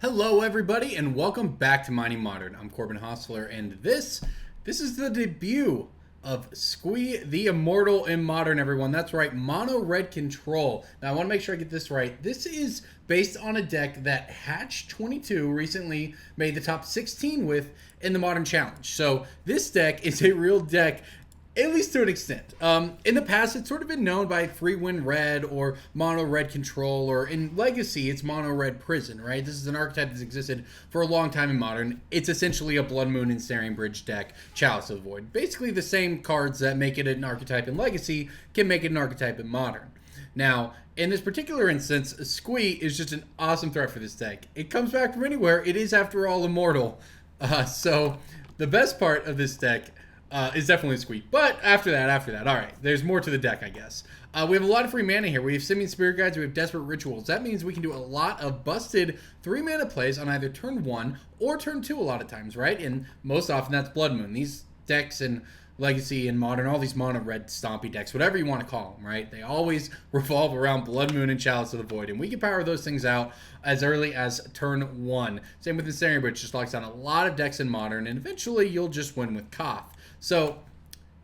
Hello everybody and welcome back to Mining Modern. I'm Corbin Hostler and this is the debut of Squee the Immortal in Modern, everyone. That's right, mono red control. Now I want to make sure I get this right. This is based on a deck that Hatch22 recently made the top 16 with in the Modern Challenge. So this deck is a real deck, at least to an extent. In the past, it's sort of been known by free win red or mono red control, or in Legacy, it's mono red prison, right? This is an archetype that's existed for a long time in Modern. It's essentially a Blood Moon Ensnaring Bridge deck, Chalice of the Void. Basically, the same cards that make it an archetype in Legacy can make it an archetype in Modern. Now, in this particular instance, Squee is just an awesome threat for this deck. It comes back from anywhere. It is, after all, immortal. So the best part of this deck is definitely Squee. But after that, all right, there's more to the deck, I guess. We have a lot of free mana here. We have Simian Spirit Guides, we have Desperate Rituals. That means we can do a lot of busted 3 mana plays on either turn 1 or turn 2 a lot of times, right? And most often that's Blood Moon. These decks in Legacy and Modern, all these mono red stompy decks, whatever you want to call them, right? They always revolve around Blood Moon and Chalice of the Void, and we can power those things out as early as turn 1. Same with Ensnaring Bridge, just locks down a lot of decks in Modern, and eventually you'll just win with Koth. So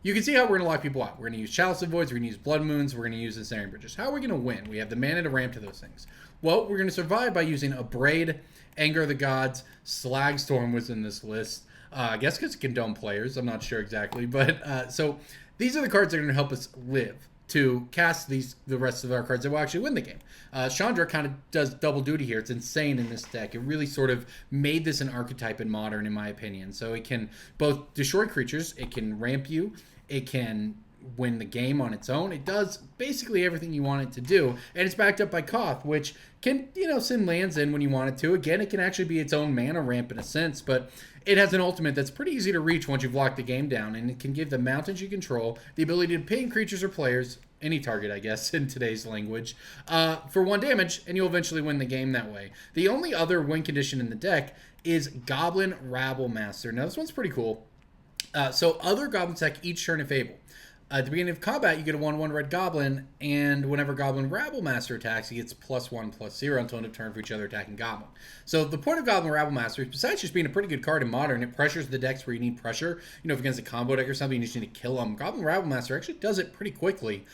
you can see how we're going to lock people out. We're going to use Chalice of Voids, we're going to use Blood Moons, we're going to use Ensnaring Bridges. How are we going to win? We have the mana to ramp to those things. Well, we're going to survive by using Abrade, Anger of the Gods, Slagstorm was in this list. I guess because it can dome players. I'm not sure exactly. But so these are the cards that are going to help us live to cast the rest of our cards that will actually win the game. Chandra kind of does double duty here. It's insane in this deck. It really sort of made this an archetype in Modern, in my opinion. So it can both destroy creatures, it can ramp you, it can win the game on its own. It does basically everything you want it to do, and it's backed up by Koth, which can, send lands in when you want it to. Again, it can actually be its own mana ramp in a sense, but it has an ultimate that's pretty easy to reach once you've locked the game down, and it can give the mountains you control the ability to ping creatures or players, any target, I guess, in today's language, for 1 damage, and you'll eventually win the game that way. The only other win condition in the deck is Goblin Rabble Master. Now, this one's pretty cool. So other goblins attack each turn if able. At the beginning of combat, you get a 1/1 red goblin, and whenever Goblin Rabble Master attacks, he gets +1/+0 until end of turn for each other attacking goblin. So the point of Goblin Rabble Master, besides just being a pretty good card in Modern, it pressures the decks where you need pressure. If against a combo deck or something, you just need to kill them. Goblin Rabble Master actually does it pretty quickly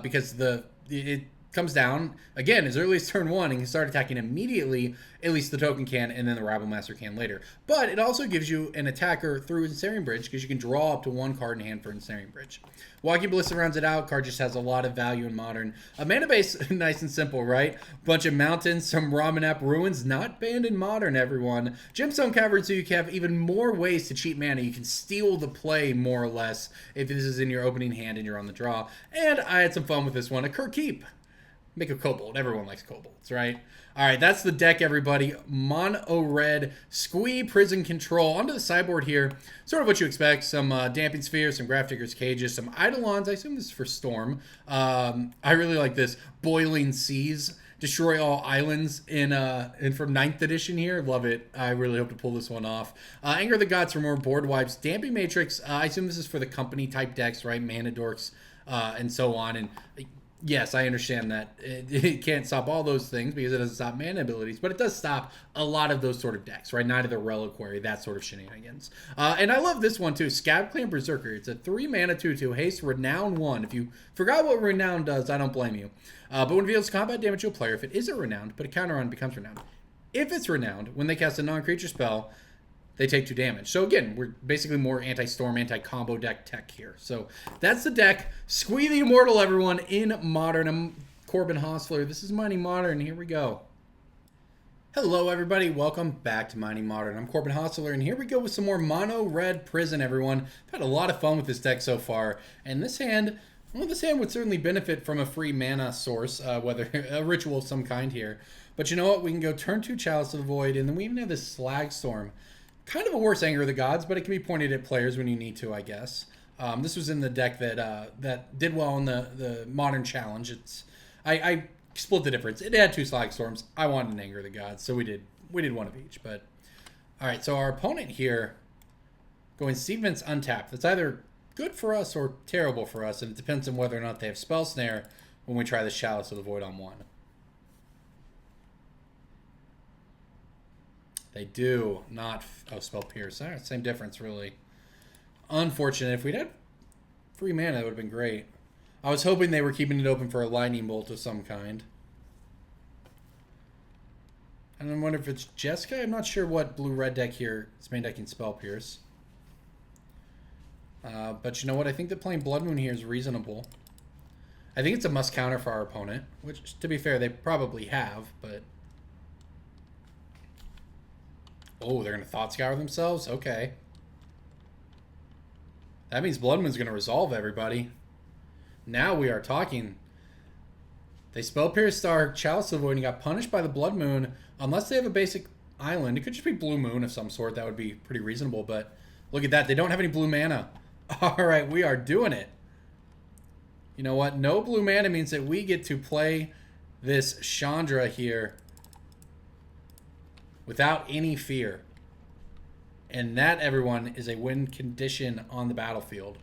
because it comes down, again, as early as turn 1, and can start attacking immediately, at least the token can, and then the Rabble Master can later. But it also gives you an attacker through Ensnaring Bridge, because you can draw up to 1 card in hand for Ensnaring Bridge. Walking Ballista rounds it out. Card just has a lot of value in Modern. A mana base, nice and simple, right? Bunch of mountains, some Ramanap ruins, not banned in Modern, everyone. Gemstone Cavern, so you can have even more ways to cheat mana. You can steal the play, more or less, if this is in your opening hand and you're on the draw. And I had some fun with this one. A Keep. Make a kobold. Everyone likes kobolds, right? All right, that's the deck, everybody. Mono red, Squee, Prison Control. Onto the sideboard here. Sort of what you expect. Some Damping Spheres, some Grafdigger's Cages, some Eidolons. I assume this is for Storm. I really like this. Boiling Seas. Destroy all islands in from 9th edition here. Love it. I really hope to pull this one off. Anger of the Gods for more board wipes. Damping Matrix. I assume this is for the company type decks, right? Mana Dorks and so on. And yes, I understand that it can't stop all those things because it doesn't stop mana abilities, but it does stop a lot of those sort of decks, right? Night of the Reliquary, that sort of shenanigans. And I love this one too, Scab Clan Berserker. It's a 3 mana 2/2 haste, Renown 1. If you forgot what Renown does, I don't blame you. But when it deals combat damage to a player, if it isn't renowned, put a counter on, it becomes renowned. If it's renowned, when they cast a non-creature spell, they take 2 damage. So again, we're basically more anti-storm, anti-combo deck tech here. So that's the deck. Squee the Immortal, everyone, in Modern. I'm Corbin Hostler. This is Mining Modern. Here we go. Hello, everybody. Welcome back to Mining Modern. I'm Corbin Hostler, and here we go with some more mono red prison, everyone. I've had a lot of fun with this deck so far, and this hand, well, this hand would certainly benefit from a free mana source, whether a ritual of some kind here. But you know what? We can go turn 2 Chalice of the Void, and then we even have this Slagstorm. Kind of a worse Anger of the Gods, but it can be pointed at players when you need to, I guess. This was in the deck that did well in the Modern Challenge. I split the difference. It had 2 Slagstorms. I wanted an Anger of the Gods, so we did one of each. But all right, so our opponent here going Sequence Untapped. That's either good for us or terrible for us, and it depends on whether or not they have Spell Snare when we try the Chalice of the Void on 1. They do not... Oh, spell pierce. All right, same difference, really. Unfortunate. If we'd had free mana, that would have been great. I was hoping they were keeping it open for a lightning bolt of some kind. And I wonder if it's Jessica. I'm not sure what blue-red deck here is main decking spell pierce. But you know what? I think that playing Blood Moon here is reasonable. I think it's a must counter for our opponent, which, to be fair, they probably have, but... Oh, they're going to Thought Scour themselves? Okay. That means Blood Moon's going to resolve everybody. Now we are talking. They spell pierced our Chalice of the Void and got punished by the Blood Moon. Unless they have a basic island. It could just be Blue Moon of some sort. That would be pretty reasonable, but look at that. They don't have any blue mana. Alright, we are doing it. You know what? No blue mana means that we get to play this Chandra here without any fear. And that, everyone, is a win condition on the battlefield.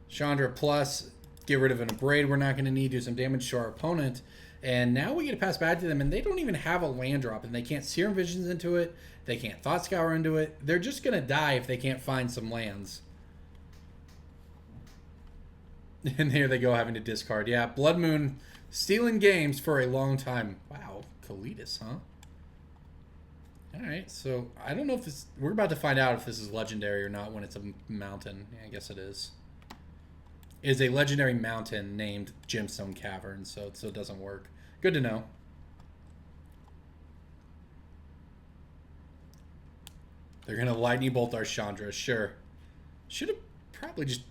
Chandra plus, get rid of an Abrade we're not going to need, do some damage to our opponent. And now we get to pass back to them, and they don't even have a land drop, and they can't Serum Visions into it. They can't Thought Scour into it. They're just going to die if they can't find some lands. And here they go having to discard. Yeah, Blood Moon stealing games for a long time. Wow, Kalitas, huh? Alright, so I don't know if this... We're about to find out if this is legendary or not when it's a mountain. Yeah, I guess it is. It is a legendary mountain named Gemstone Cavern, so it doesn't work. Good to know. They're going to Lightning Bolt our Chandra, sure. Should have probably just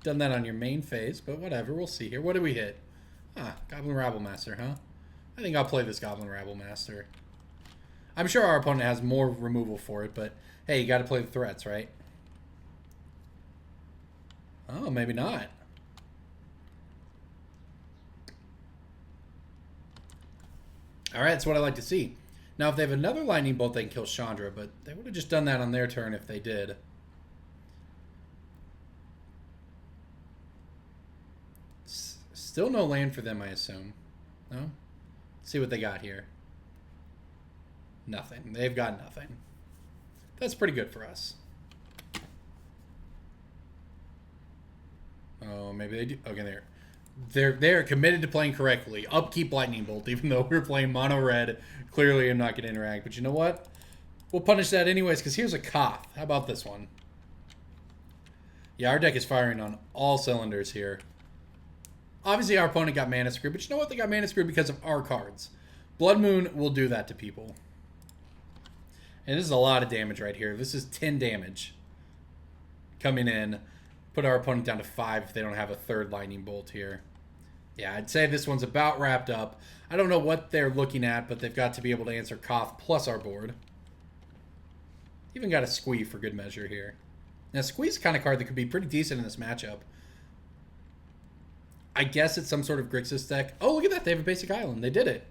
done that on your main phase, but whatever, we'll see here. What did we hit? Ah, Goblin Rabblemaster, huh? I think I'll play this Goblin Rabblemaster. I'm sure our opponent has more removal for it, but hey, you got to play the threats, right? Oh, maybe not. Alright, that's what I like to see. Now, if they have another Lightning Bolt, they can kill Chandra, but they would have just done that on their turn if they did. Still no land for them, I assume. No? Let's see what they got here. Nothing. They've got nothing. That's pretty good for us. Oh, maybe they do. Okay, they're committed to playing correctly. Upkeep Lightning Bolt, even though we're playing mono red. Clearly, I'm not going to interact. But you know what? We'll punish that anyways, because here's a Koth. How about this one? Yeah, our deck is firing on all cylinders here. Obviously, our opponent got mana screwed, but you know what? They got mana screwed because of our cards. Blood Moon will do that to people. And this is a lot of damage right here. This is 10 damage coming in. Put our opponent down to 5 if they don't have a third Lightning Bolt here. Yeah, I'd say this one's about wrapped up. I don't know what they're looking at, but they've got to be able to answer Koth plus our board. Even got a Squee for good measure here. Now, Squee's the kind of card that could be pretty decent in this matchup. I guess it's some sort of Grixis deck. Oh, look at that. They have a basic island. They did it.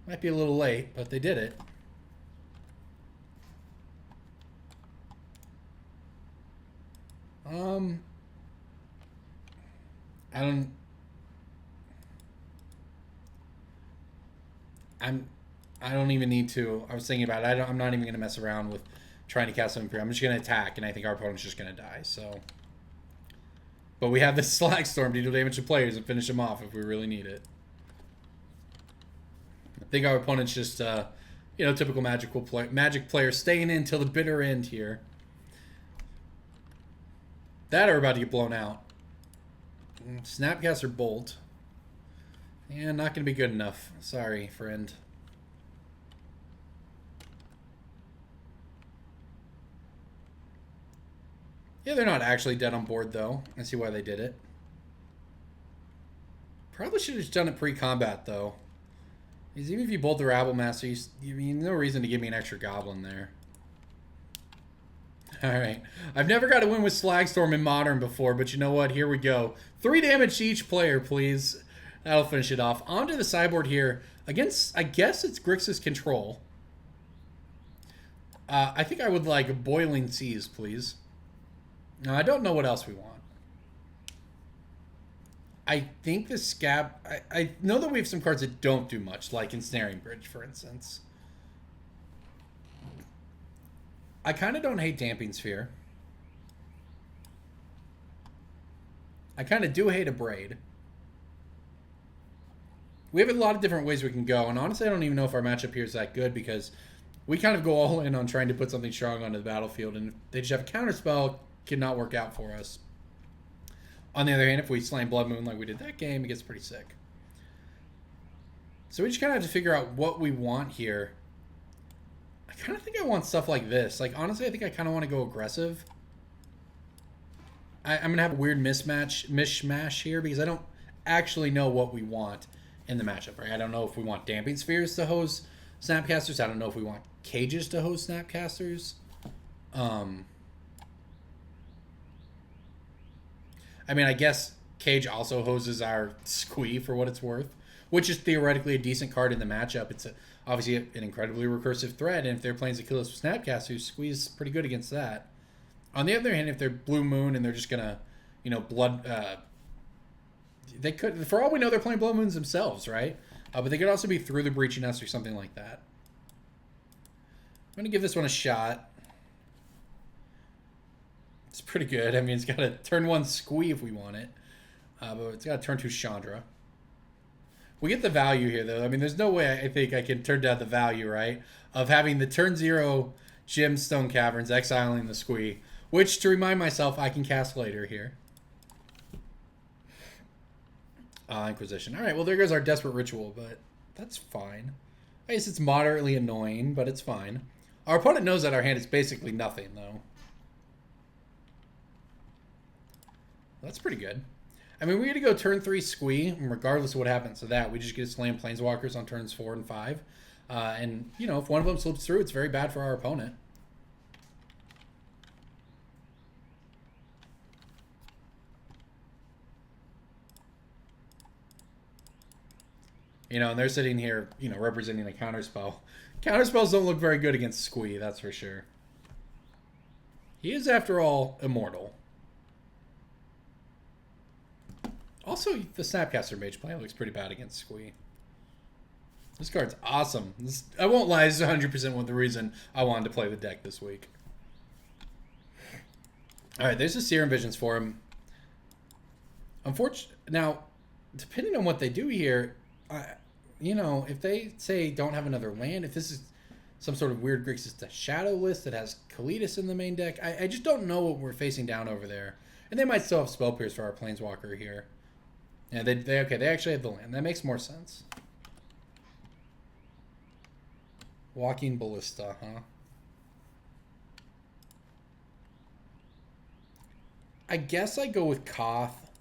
Might be a little late, but they did it. I don't even need to. I was thinking about it. I'm not even going to mess around with trying to cast something. I'm just going to attack, and I think our opponent's just going to die. So, but we have this Slagstorm to deal damage to players and finish them off if we really need it. I think our opponent's just, you know, typical Magic player staying in till the bitter end here. That are about to get blown out. Snapcaster Bolt. Yeah, not going to be good enough. Sorry, friend. Yeah, they're not actually dead on board, though. I see why they did it. Probably should have just done it pre-combat, though. Because even if you bolt the Rabblemaster, you mean no reason to give me an extra Goblin there. Alright. I've never got a win with Slagstorm in Modern before, but you know what? Here we go. 3 damage to each player, please. That'll finish it off. Onto the sideboard here. Against, I guess it's Grixis Control. I think I would like Boiling Seas, please. Now, I don't know what else we want. I think the Scab... I know that we have some cards that don't do much, like Ensnaring Bridge, for instance. I kind of don't hate Damping Sphere. I kind of do hate a Braid. We have a lot of different ways we can go, and honestly, I don't even know if our matchup here is that good, because we kind of go all in on trying to put something strong onto the battlefield, and if they just have a counterspell, it cannot work out for us. On the other hand, if we slam Blood Moon like we did that game, it gets pretty sick. So we just kind of have to figure out what we want here. I kind of think I want stuff like this. Like, honestly, I think I kind of want to go aggressive. I'm going to have a weird mishmash here because I don't actually know what we want in the matchup, right? I don't know if we want Damping Spheres to hose Snapcasters. I don't know if we want Cages to hose Snapcasters. I mean, I guess Cage also hoses our Squee for what it's worth, which is theoretically a decent card in the matchup. It's obviously an incredibly recursive threat, and if they're playing Zakillis with Snapcasters, Squee is pretty good against that. On the other hand, if they're Blue Moon and they're just going to, you know, they could, for all we know, they're playing Blood Moons themselves, right? But they could also be Through the Breaching Us or something like that. I'm going to give this one a shot. It's pretty good. I mean, it's got a turn 1 Squee if we want it. But it's got a turn 2 Chandra. We get the value here, though. I mean, there's no way I think I can turn down the value, right? Of having the turn 0 Gemstone Caverns, exiling the Squee. Which, to remind myself, I can cast later here. Inquisition. Alright, well, there goes our Desperate Ritual, but that's fine. I guess it's moderately annoying, but it's fine. Our opponent knows that our hand is basically nothing, though. That's pretty good. I mean, we get to go turn 3 Squee, and regardless of what happens to that, we just get to slam Planeswalkers on turns 4 and 5. And, you know, if one of them slips through, it's very bad for our opponent. You know, and they're sitting here, you know, representing a counterspell. Counterspells don't look very good against Squee, that's for sure. He is, after all, immortal. Also, the Snapcaster Mage play looks pretty bad against Squee. This card's awesome. I won't lie, this is 100% one of the reason I wanted to play the deck this week. Alright, there's the Serum Visions for him. Unfortunately, now, depending on what they do here, you know, if they say don't have another land, if this is some sort of weird Grixis Shadow list that has Kalitas in the main deck, I just don't know what we're facing down over there. And they might still have Spell Pierce for our Planeswalker here. Yeah, they actually have the land. That makes more sense. Walking Ballista, huh? I guess I go with Koth.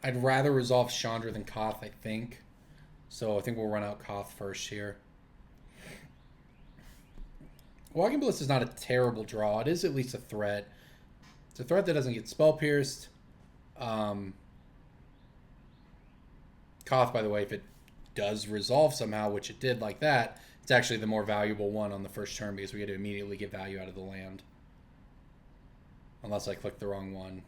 I'd rather resolve Chandra than Koth, I think. So I think we'll run out Koth first here. Walking Ballista is not a terrible draw. It is at least a threat. It's a threat that doesn't get Spell Pierced. Koth, by the way, if it does resolve somehow, which it did like that, it's actually the more valuable one on the first turn because we get to immediately get value out of the land. Unless I click the wrong one.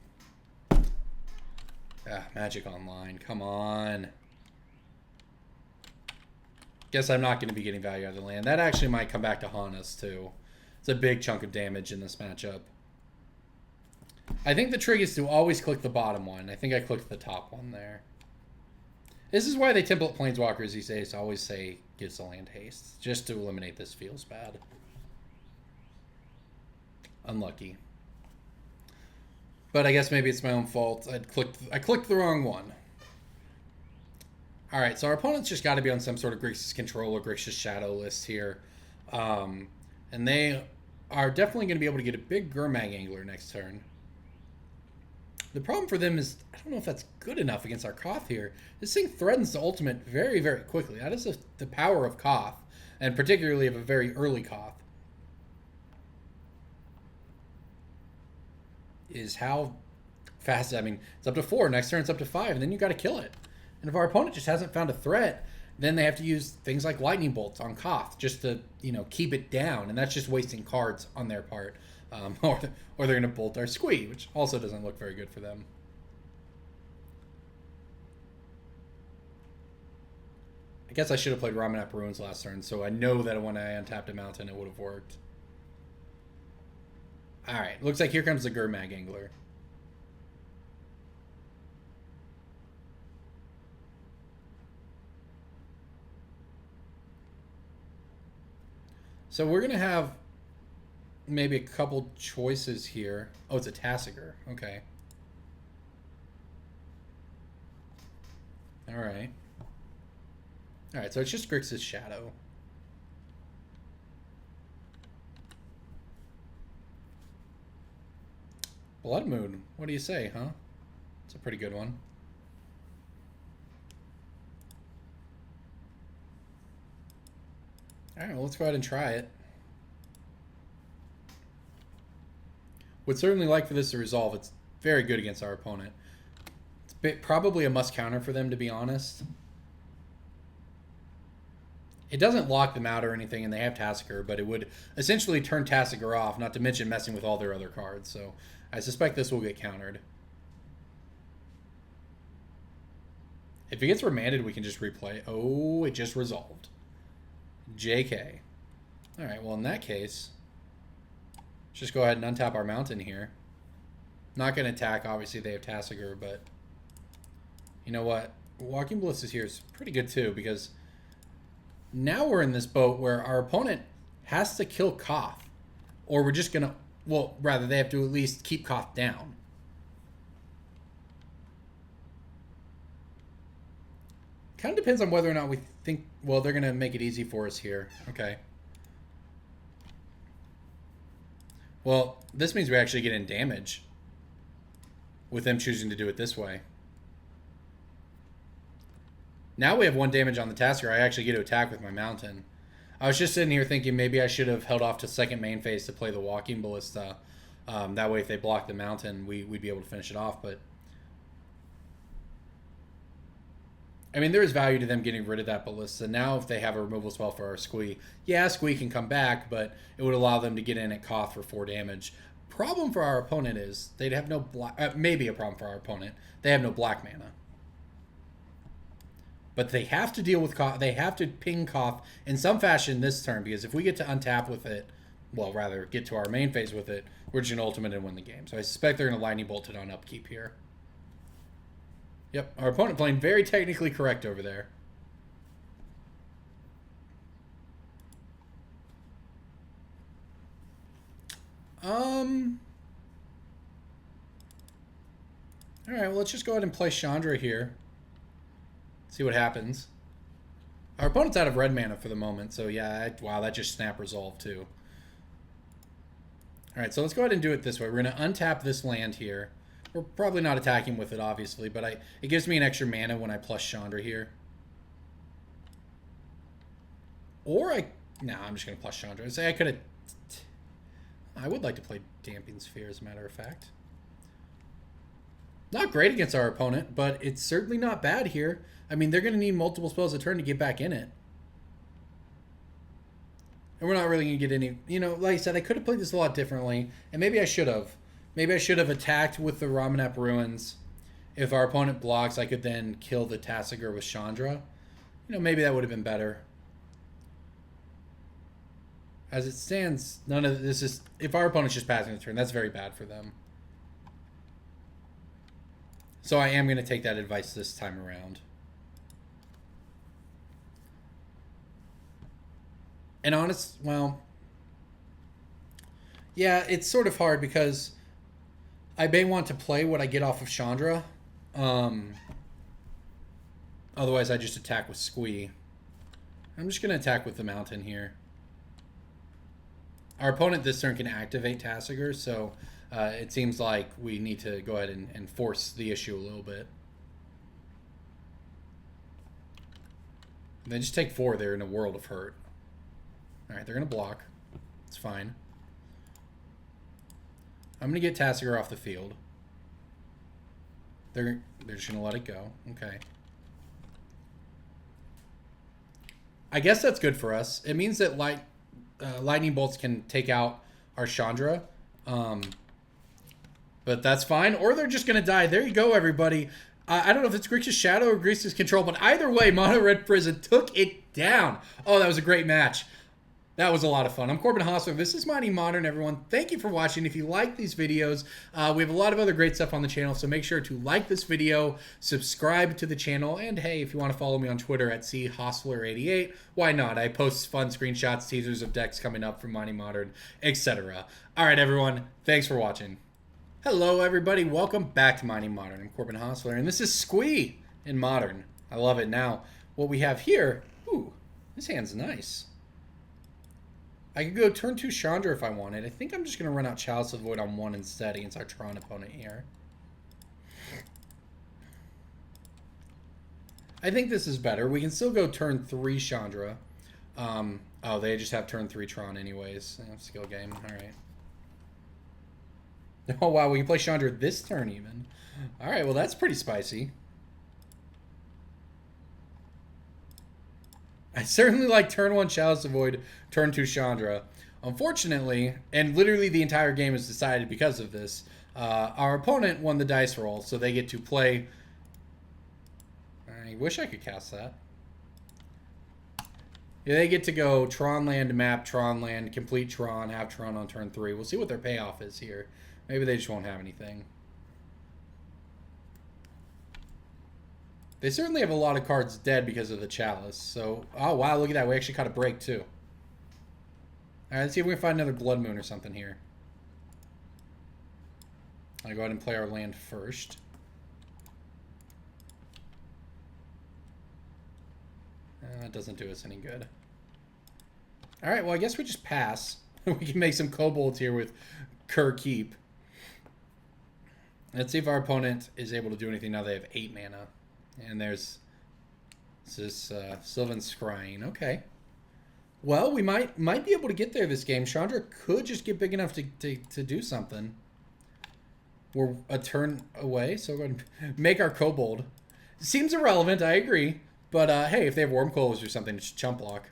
Ah, Magic Online. Come on. Guess I'm not going to be getting value out of the land. That actually might come back to haunt us, too. It's a big chunk of damage in this matchup. I think the trick is to always click the bottom one. I think I clicked the top one there. This is why they template Planeswalkers these days to always say gives the land haste. Just to eliminate this feels bad. Unlucky. But I guess maybe it's my own fault. I clicked the wrong one. Alright, so our opponent's just got to be on some sort of Grixis Control or Grixis Shadow list here. And they are definitely going to be able to get a big Gurmag Angler next turn. The problem for them is, I don't know if that's good enough against our Koth here. This thing threatens the ultimate very, very quickly. That is the power of Koth, and particularly of a very early Koth. Is how fast, I mean, it's up to 4, next turn it's up to 5, and then you got to kill it. And if our opponent just hasn't found a threat, then they have to use things like Lightning Bolts on Koth just to, you know, keep it down, and that's just wasting cards on their part. Or they're going to bolt our Squee, which also doesn't look very good for them. I guess I should have played Ramanap Ruins last turn, so I know that when I untapped a mountain, it would have worked. Alright, looks like here comes the Gurmag Angler. So we're going to have maybe a couple choices here. Oh, it's a Tasigur. Okay. Alright. Alright, so it's just Grixis Shadow. Blood Moon. What do you say, huh? It's a pretty good one. Alright, well, let's go ahead and try it. Would certainly like for this to resolve. It's very good against our opponent. It's probably a must counter for them, to be honest. It doesn't lock them out or anything, and they have Tasigur, but it would essentially turn Tasigur off, not to mention messing with all their other cards. So I suspect this will get countered. If it gets remanded, we can just replay. Oh, it just resolved. JK. Alright, well, in that case, let's just go ahead and untap our mountain here. Not going to attack. Obviously, they have Tasigur, but you know what? Walking Ballista here is pretty good, too, because now we're in this boat where our opponent has to kill Koth, or we're just going to, well, rather, they have to at least keep Koth down. Kind of depends on whether or not we think, well, they're going to make it easy for us here. Okay. Well, this means we actually get in damage with them choosing to do it this way. Now we have 1 damage on the Tasigur. I actually get to attack with my mountain. I was just sitting here thinking maybe I should have held off to second main phase to play the Walking Ballista. That way if they block the mountain, we'd be able to finish it off. But I mean, there is value to them getting rid of that Ballista. Now if they have a removal spell for our Squee, yeah, Squee can come back, but it would allow them to get in at Koth for 4 damage. Problem for our opponent is they'd have no black... maybe a problem for our opponent. They have no black mana. But they have to deal with Koth. They have to ping Koth in some fashion this turn, because if we get to untap with it, well, rather, get to our main phase with it, we're just going to ultimate and win the game. So I suspect they're going to lightning bolt it on upkeep here. Yep, our opponent playing very technically correct over there. Alright, well, let's just go ahead and play Chandra here. See what happens. Our opponent's out of red mana for the moment, so yeah, wow, that just snap resolved too. Alright, so let's go ahead and do it this way. We're going to untap this land here. We're probably not attacking with it, obviously, but it gives me an extra mana when I plus Chandra here. Or no, I'm just going to plus Chandra. Say I could have... I would like to play Damping Sphere, as a matter of fact. Not great against our opponent, but it's certainly not bad here. I mean, they're going to need multiple spells a turn to get back in it. And we're not really going to get any... You know, like I said, I could have played this a lot differently, and maybe I should have. Maybe I should have attacked with the Ramanap Ruins. If our opponent blocks, I could then kill the Tasigur with Chandra. You know, maybe that would have been better. As it stands, none of this is... If our opponent's just passing the turn, that's very bad for them. So I am going to take that advice this time around. And well... Yeah, it's sort of hard because I may want to play what I get off of Chandra. Otherwise, I just attack with Squee. I'm just going to attack with the mountain here. Our opponent this turn can activate Tasigur, so it seems like we need to go ahead and force the issue a little bit. They just take 4. They're in a world of hurt. Alright, they're going to block. It's fine. I'm going to get Tasigur off the field. They're just going to let it go. Okay. I guess that's good for us. It means that lightning bolts can take out our Chandra. But that's fine. Or they're just going to die. There you go, everybody. I don't know if it's Grixis Shadow or Grixis Control, but either way, Mono Red Prison took it down. Oh, that was a great match. That was a lot of fun. I'm Corbin Hostler. This is Mighty Modern, everyone. Thank you for watching. If you like these videos, we have a lot of other great stuff on the channel, so make sure to like this video, subscribe to the channel, and hey, if you want to follow me on Twitter at CHostler88, why not? I post fun screenshots, teasers of decks coming up from Mighty Modern, etc. All right, everyone. Thanks for watching. Hello, everybody. Welcome back to Mighty Modern. I'm Corbin Hostler, and this is Squee in Modern. I love it. Now, what we have here, ooh, this hand's nice. I could go turn 2 Chandra if I wanted. I think I'm just going to run out Chalice of the Void on 1 instead against our Tron opponent here. I think this is better. We can still go turn 3 Chandra. Oh, they just have turn 3 Tron anyways. Skill game. All right. Oh, wow. We can play Chandra this turn even. All right. Well, that's pretty spicy. I certainly like turn 1 Chalice of Void, turn 2 Chandra. Unfortunately, and literally the entire game is decided because of this, our opponent won the dice roll, so they get to play... I wish I could cast that. Yeah, they get to go Tron land, map Tron land, complete Tron, have Tron on turn 3. We'll see what their payoff is here. Maybe they just won't have anything. They certainly have a lot of cards dead because of the Chalice. So, oh wow, look at that. We actually caught a break too. Alright, let's see if we can find another Blood Moon or something here. I'll go ahead and play our land first. That doesn't do us any good. Alright, well I guess we just pass. We can make some kobolds here with Kerr Keep. Let's see if our opponent is able to do anything now they have 8 mana. And there's this Sylvan Scrying. Okay. Well, we might be able to get there this game. Chandra could just get big enough to do something. We're a turn away, so we're going to make our kobold. Seems irrelevant, I agree. But hey, if they have Wormcoils or something, it's chump block.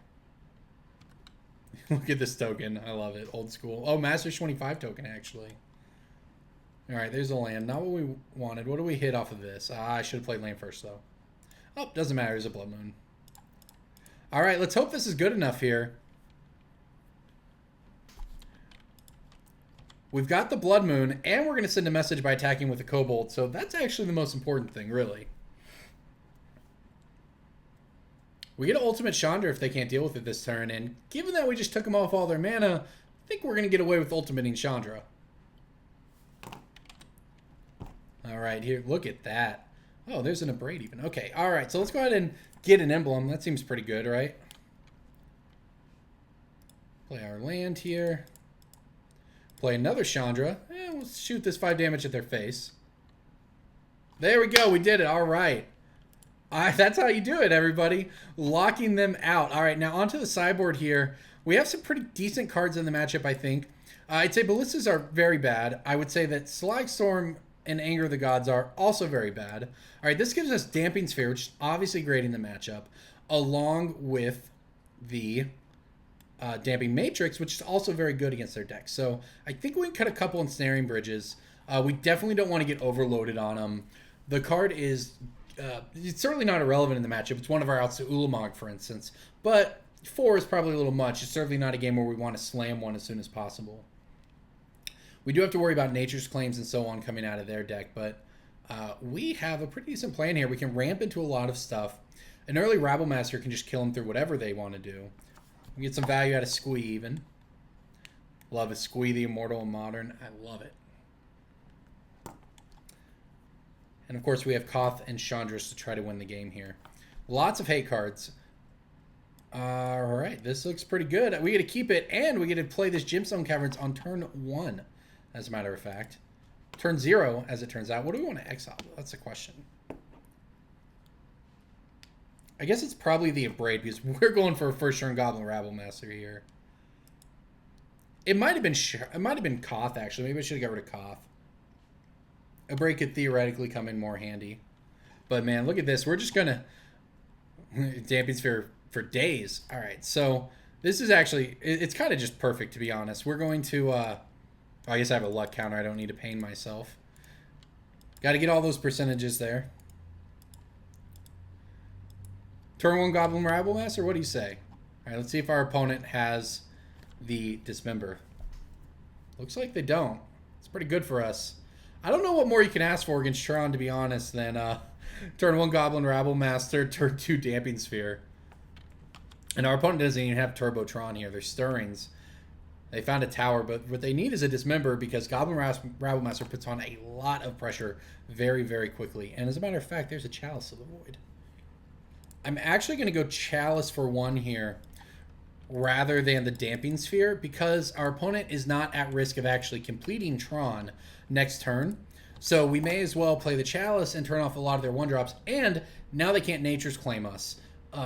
Look at this token. I love it. Old school. Oh, Master 25 token, actually. Alright, there's a land. Not what we wanted. What do we hit off of this? I should have played land first, though. Oh, doesn't matter. There's a Blood Moon. Alright, let's hope this is good enough here. We've got the Blood Moon, and we're going to send a message by attacking with the Kobold, so that's actually the most important thing, really. We get an Ultimate Chandra if they can't deal with it this turn, and given that we just took them off all their mana, I think we're going to get away with Ultimating Chandra. Alright, here, look at that. Oh, there's an Abrade even. Okay, alright, so let's go ahead and get an emblem. That seems pretty good, right? Play our land here. Play another Chandra. We'll shoot this 5 damage at their face. There we go, we did it, alright. That's how you do it, everybody. Locking them out. Alright, now onto the sideboard here. We have some pretty decent cards in the matchup, I think. I'd say Ballistas are very bad. I would say that Slagstorm and Anger of the Gods are also very bad. All right, this gives us Damping Sphere, which is obviously great in the matchup, along with the Damping Matrix, which is also very good against their deck. So I think we can cut a couple Ensnaring Bridges. We definitely don't want to get overloaded on them. The card is it's certainly not irrelevant in the matchup. It's one of our outs to Ulamog, for instance. But 4 is probably a little much. It's certainly not a game where we want to slam one as soon as possible. We do have to worry about Nature's Claims and so on coming out of their deck, but we have a pretty decent plan here. We can ramp into a lot of stuff. An early Rabble Master can just kill them through whatever they want to do. We get some value out of Squee even. Love it. Squee the Immortal in Modern. I love it. And of course we have Koth and Chandras to try to win the game here. Lots of hate cards. Alright, this looks pretty good. We get to keep it, and we get to play this Gemstone Caverns on turn 1. As a matter of fact. Turn 0, as it turns out. What do we want to exile? That's the question. I guess it's probably the Abrade, because we're going for a first turn Goblin Rabble Master here. It might have been Koth, actually. Maybe I should have got rid of Koth. Abrade could theoretically come in more handy. But man, look at this. We're just going to Damping Sphere for days. All right, so this is actually, it's kind of just perfect, to be honest. We're going to... I guess I have a luck counter. I don't need to pain myself. Got to get all those percentages there. Turn 1 Goblin Rabblemaster, what do you say? All right, let's see if our opponent has the Dismember. Looks like they don't. It's pretty good for us. I don't know what more you can ask for against Tron, to be honest, than turn 1 Goblin Rabblemaster, turn 2 Damping Sphere. And our opponent doesn't even have Turbo Tron here. They're Stirrings. They found a tower, but what they need is a Dismember because Goblin Rabblemaster puts on a lot of pressure very, very quickly. And as a matter of fact, there's a Chalice of the Void. I'm actually going to go Chalice for 1 here rather than the Damping Sphere because our opponent is not at risk of actually completing Tron next turn. So we may as well play the Chalice and turn off a lot of their 1-drops. And now they can't Nature's Claim us.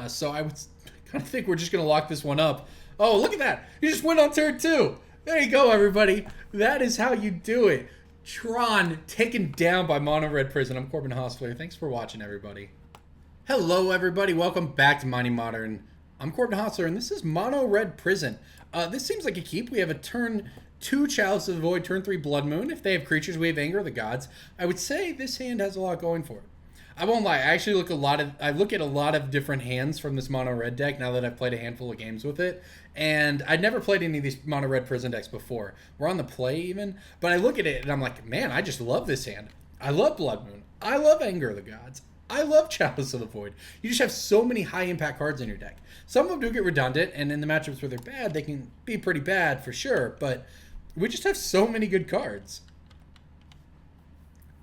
So I would kind of think we're just going to lock this one up. Oh, look at that. You just went on turn 2. There you go, everybody. That is how you do it. Tron taken down by Mono Red Prison. I'm Corbin Hostler. Thanks for watching, everybody. Hello, everybody. Welcome back to Mighty Modern. I'm Corbin Hostler, and this is Mono Red Prison. This seems like a keep. We have a turn 2 Chalice of the Void, turn 3 Blood Moon. If they have creatures, we have Anger of the Gods. I would say this hand has a lot going for it. I won't lie. I actually look at a lot of different hands from this Mono Red deck now that I've played a handful of games with it. And I'd never played any of these Mono Red Prison decks before. We're on the play even. But I look at it and I'm like, man, I just love this hand. I love Blood Moon. I love Anger of the Gods. I love Chalice of the Void. You just have so many high impact cards in your deck. Some of them do get redundant, and in the matchups where they're bad, they can be pretty bad for sure. But we just have so many good cards.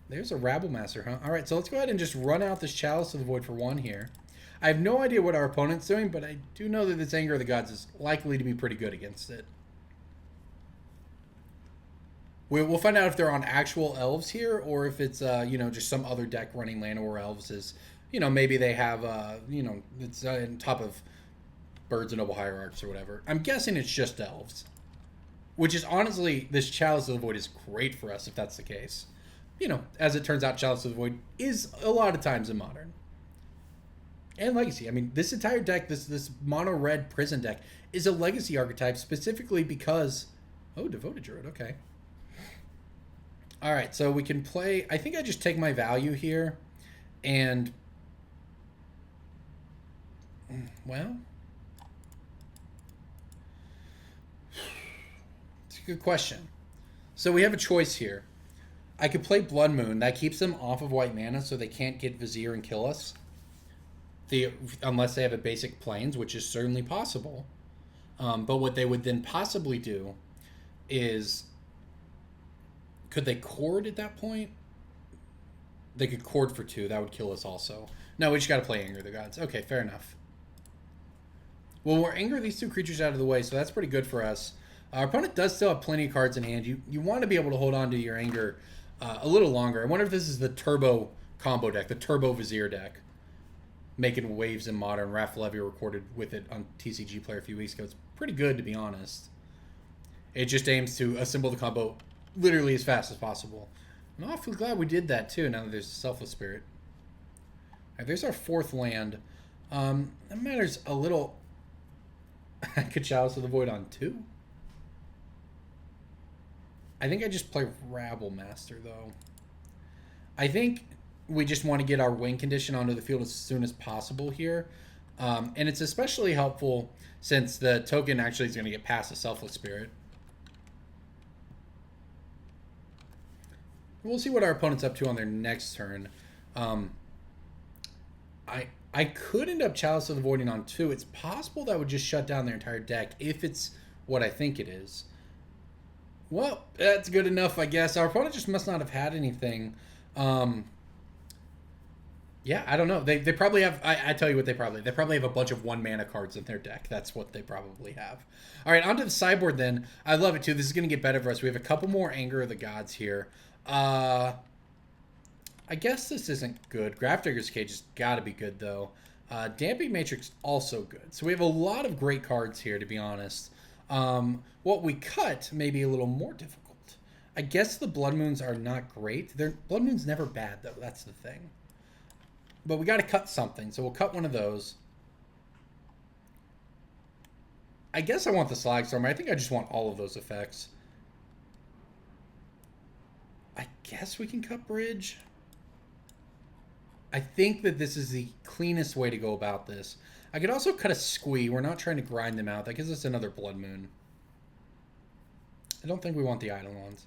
There's a Rabblemaster, huh? All right, so let's go ahead and just run out this Chalice of the Void for 1 here. I have no idea what our opponent's doing, but I do know that this Anger of the Gods is likely to be pretty good against it. We'll find out if they're on actual Elves here, or if it's, just some other deck running Llanowar Elves is, maybe they have, it's on top of Birds and Noble Hierarchs or whatever. I'm guessing it's just Elves. Which is honestly, this Chalice of the Void is great for us if that's the case. As it turns out, Chalice of the Void is a lot of times in Modern. And Legacy. I mean, this entire deck, this Mono Red Prison deck, is a Legacy archetype specifically because... Oh, Devoted Druid, okay. Alright, so we can play... I think I just take my value here, and... Well... It's a good question. So we have a choice here. I could play Blood Moon. That keeps them off of white mana, so they can't get Vizier and kill us. Unless they have a basic Plains, which is certainly possible. But what they would then possibly do is... Could they Chord at that point? They could Chord for 2. That would kill us also. No, we just got to play Anger of the Gods. Okay, fair enough. Well, we're Anger these 2 creatures out of the way, so that's pretty good for us. Our opponent does still have plenty of cards in hand. You want to be able to hold on to your Anger a little longer. I wonder if this is the Turbo combo deck, the Turbo Vizier deck. Making waves in Modern. Raph Levy recorded with it on TCGplayer a few weeks ago. It's pretty good, to be honest. It just aims to assemble the combo literally as fast as possible. I'm awfully glad we did that, too, now that there's a Selfless Spirit. All right, there's our 4th land. That matters a little. I could Chalice of the Void on 2. I think I just play Rabblemaster, though. I think we just want to get our win condition onto the field as soon as possible here. And it's especially helpful since the token actually is going to get past the Selfless Spirit. We'll see what our opponent's up to on their next turn. I could end up Chalice of the Voiding on 2. It's possible that would just shut down their entire deck if it's what I think it is. Well, that's good enough, I guess. Our opponent just must not have had anything. Yeah, I don't know. They probably have... I tell you what they probably have a bunch of 1-mana cards in their deck. That's what they probably have. All right, onto the sideboard then. I love it, too. This is going to get better for us. We have a couple more Anger of the Gods here. I guess this isn't good. Grafdigger's Cage has got to be good, though. Damping Matrix, also good. So we have a lot of great cards here, to be honest. What we cut may be a little more difficult. I guess the Blood Moons are not great. Blood Moon's never bad, though. That's the thing. But we got to cut something, so we'll cut one of those. I guess I want the Slagstorm. I think I just want all of those effects. I guess we can cut Bridge. I think that this is the cleanest way to go about this. I could also cut a Squee. We're not trying to grind them out. That gives us another Blood Moon. I don't think we want the Eidolons.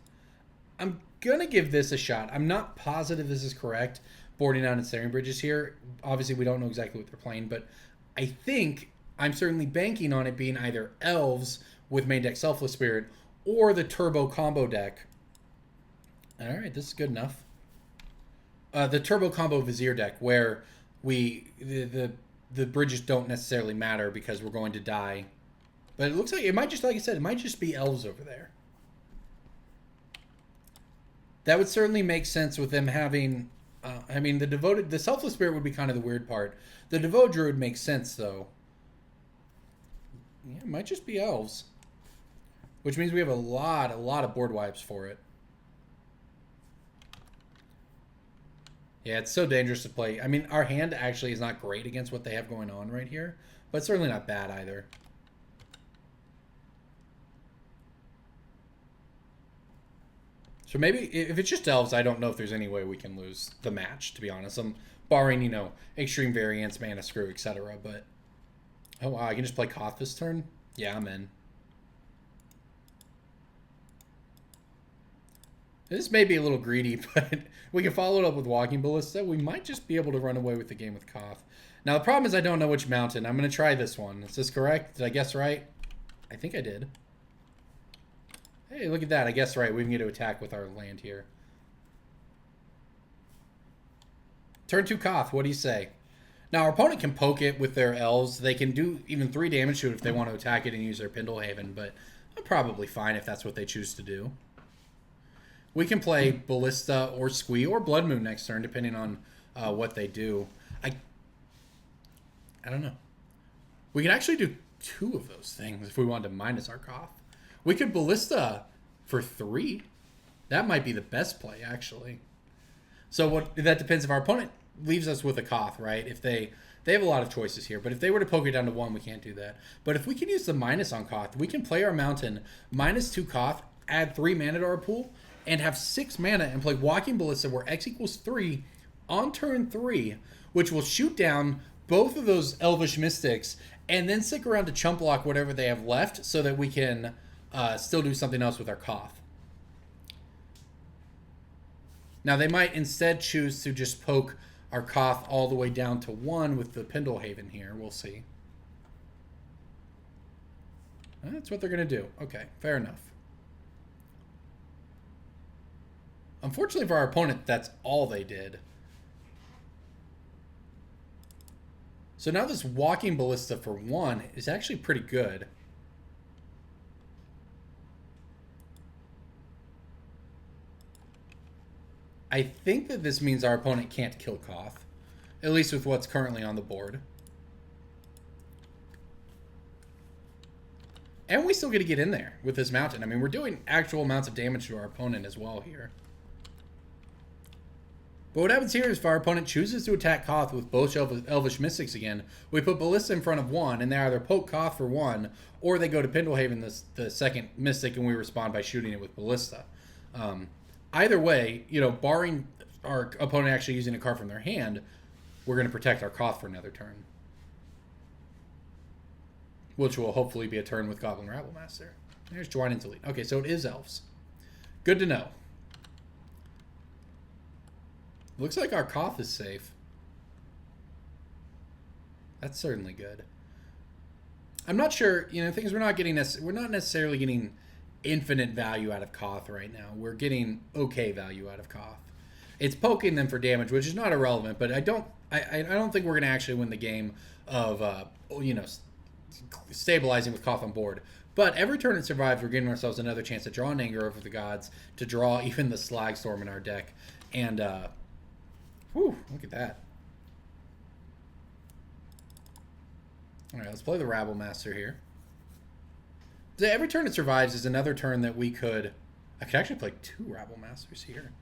I'm going to give this a shot. I'm not positive this is correct. Boarding out Ensnaring Bridges here. Obviously, we don't know exactly what they're playing, but I think I'm certainly banking on it being either Elves with main deck Selfless Spirit or the Turbo Combo deck. All right, this is good enough. The Turbo Combo Vizier deck, where the bridges don't necessarily matter because we're going to die. But it looks like it might just, like I said, it might just be Elves over there. That would certainly make sense with them having... I mean, the Selfless Spirit would be kind of the weird part. The Devoted Druid makes sense, though. Yeah, it might just be Elves. Which means we have a lot of board wipes for it. Yeah, it's so dangerous to play. I mean, our hand actually is not great against what they have going on right here. But it's certainly not bad either. So maybe, if it's just Elves, I don't know if there's any way we can lose the match, to be honest. I'm barring, you know, extreme variance, mana screw, etc. But, oh wow, I can just play Koth this turn? Yeah, I'm in. This may be a little greedy, but we can follow it up with Walking Ballista. We might just be able to run away with the game with Koth. Now, the problem is I don't know which mountain. I'm going to try this one. Is this correct? Did I guess right? I think I did. Hey, look at that. I guess right. We can get to attack with our land here. Turn 2 Koth. What do you say? Now, our opponent can poke it with their Elves. They can do even 3 damage to it if they want to attack it and use their Pendlehaven, but I'm probably fine if that's what they choose to do. We can play Ballista or Squee or Blood Moon next turn, depending on what they do. I don't know. We can actually do 2 of those things if we wanted to minus our Koth. We could Ballista for 3. That might be the best play, actually. So that depends if our opponent leaves us with a Koth, right? If they have a lot of choices here, but if they were to poke it down to 1, we can't do that. But if we can use the minus on Koth, we can play our mountain, minus 2 Koth, add 3 mana to our pool, and have 6 mana and play Walking Ballista where X equals 3 on turn 3, which will shoot down both of those Elvish Mystics and then stick around to chump block whatever they have left so that we can still do something else with our Koth. Now, they might instead choose to just poke our Koth all the way down to 1 with the Pendlehaven here. We'll see. That's what they're going to do. Okay, fair enough. Unfortunately for our opponent, that's all they did. So now this Walking Ballista for 1 is actually pretty good. I think that this means our opponent can't kill Koth, at least with what's currently on the board. And we still get to get in there with this mountain. I mean, we're doing actual amounts of damage to our opponent as well here. But what happens here is if our opponent chooses to attack Koth with both Elvish Mystics again, we put Ballista in front of 1, and they either poke Koth for 1, or they go to Pendlehaven, the second Mystic, and we respond by shooting it with Ballista. Either way, you know, barring our opponent actually using a card from their hand, we're going to protect our Koth for another turn. Which will hopefully be a turn with Goblin Rabblemaster. There's Join into Lead. Okay, so it is Elves. Good to know. Looks like our Koth is safe. That's certainly good. I'm not sure, you know, things we're not necessarily getting infinite value out of Koth right now. We're getting okay value out of Koth. It's poking them for damage, which is not irrelevant, but I don't think we're going to actually win the game of you know, stabilizing with Koth on board. But every turn it survives, we're giving ourselves another chance to draw an Anger over the Gods, to draw even the Slagstorm in our deck. And whew, look at that. All right, let's play the Rabblemaster here. So every turn it survives is another turn that we could... I could actually play 2 Rabblmasters here.